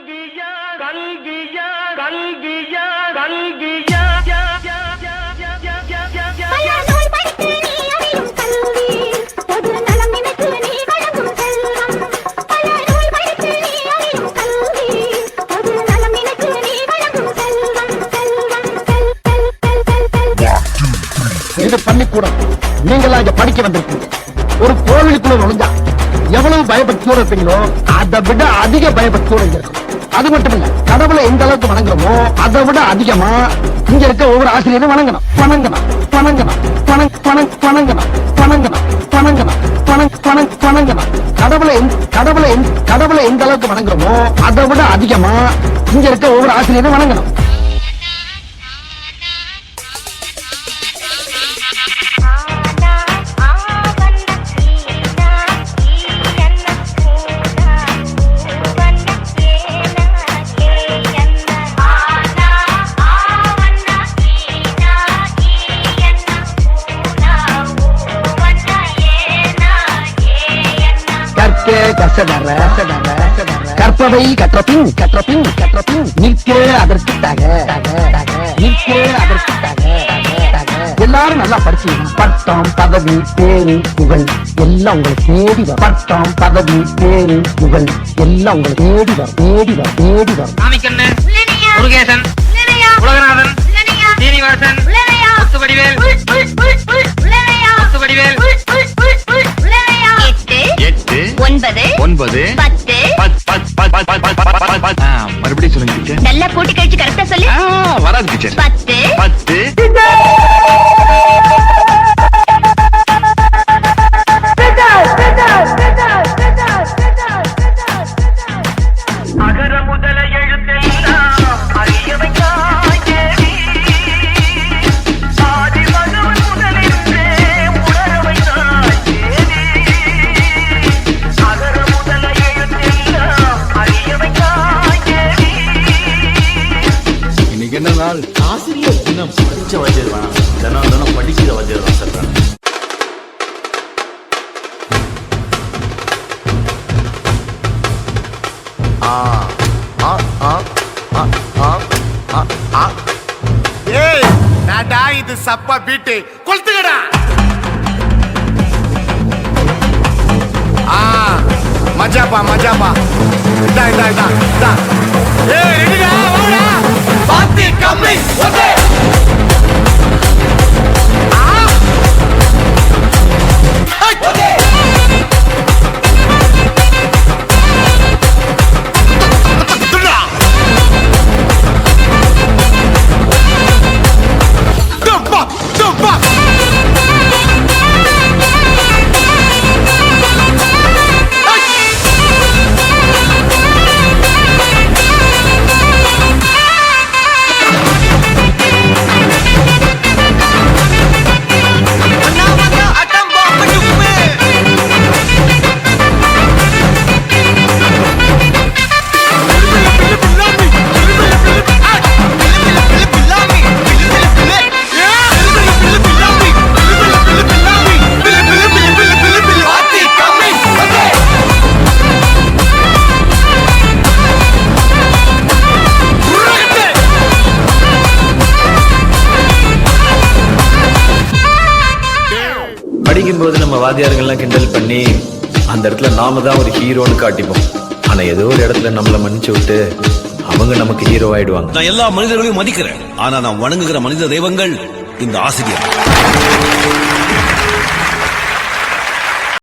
கல்கியா கல்கியா கல்கியா கல்கியா இது பள்ளிக்கூடம். நீங்களா இங்க படிக்க வந்திருக்கீங்க. ஒரு கோவிலுக்குள்ள நுழைஞ்சா எவ்வளவு பயபக்தியோட இருப்பீங்களோ அதை விட அதிக பயபக்தியோட இருக்கும். அது மட்டும் இல்ல, கடவுளை எந்த அளவுக்கு வணங்குறோமோ அதை விட அதிகமா இங்க இருக்க ஒவ்வொரு ஆசிரியரும் வணங்கணும் வணங்கணும் வணங்கணும் வணங்கணும் வணங்கணும் வணங்கணும் வணங்கணும். கடவுளை எந்த அளவுக்கு வணங்குறோமோ அதை விட அதிகமா இங்க இருக்க ஒவ்வொரு ஆசிரியரும் வணங்கணும். கற்பவை கற்றபின் நிற்க அதற்காக எல்லாரும் நல்லா படிச்சீங்க. பட்டம் பதவி பேரு புகழ் எல்லாம் உங்களை தேடி வரும். பட்டம் பதவி பேரு புகழ் எல்லாம் உங்களை தேடி வரும் தேடி வரும் தேடி வரும். முருகேசன், உலகநாதன், சீனிவாசன், முத்துவடிவேல், முத்துவடிவேல், 9 மறுபடியும் சொல்லுங்க. நல்லா கூட்டி கழிச்சு கரெக்டா சொல்லு. வராது டீச்சர். 10 அகர முதல எழுத்தெல்லாம் அறியவைக்காய் தேவி ஆதி மகவன் முதலிருந்தே உணரவைக்காய் தேவி அகர முதல எழுத்தெல்லாம் அறியவைக்காய் தேவி. இன்னைக்கு என்ன நாள்? ஆசிரியர் தினம். படிச்ச வச்சிருக்கான், தினம் படிக்கிற வச்சிருக்கான் சார். இது சப்பா பீட்டு கொளுத்துக்கடா. மஜாப்பா மஜாப்பா. இதா இதா இதா இதா. ஏய் ரெடிடா வாடா. பாத்தி கம்மி ஓகே. படிக்கும்போது நம்ம வாத்தியார்கள்லாம் கிண்டல் பண்ணி அந்த இடத்துல நாம தான் ஒரு ஹீரோன்னு காட்டிப்போம். ஆனா ஏதோ ஒரு இடத்துல நம்மள மன்னிச்சு விட்டு அவங்க நமக்கு ஹீரோ ஆயிடுவாங்க. நான் எல்லா மனிதர்களையும் மதிக்கிறேன். ஆனா நான் வணங்குகிற மனித தெய்வங்கள் இந்த ஆசிரியர்.